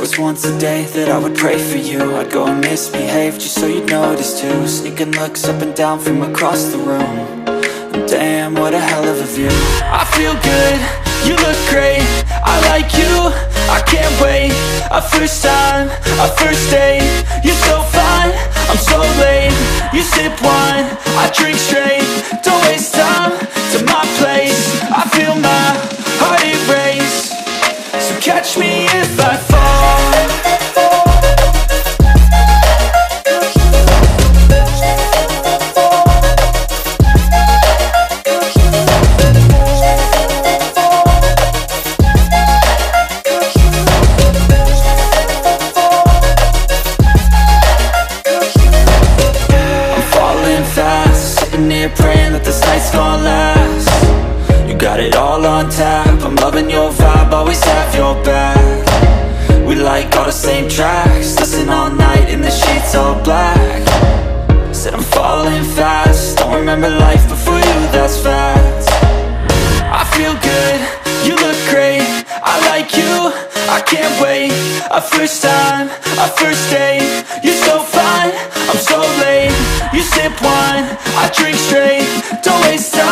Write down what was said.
was once a day that I would pray for you. I'd go and misbehave just so you'd notice too. Sneaking looks up and down from across the room. And damn, what a hell of a view. I feel good, you look great, I like you, I can't wait. A first time, a first date, you're so fine, I'm so late. You sip wine, I drink straight, don't waste time to my place. I feel my heart erase, so catch me if I fall. Praying that this night's gonna last. You got it all on tap, I'm loving your vibe, always have your back. We like all the same tracks, listen all night in the sheets all black. Said I'm falling fast, don't remember life before you, that's fact. I feel good, you look great, I like you, I can't wait. A first time, a first date, you're so fine, I'm so late. You sip wine, I drink straight, don't waste time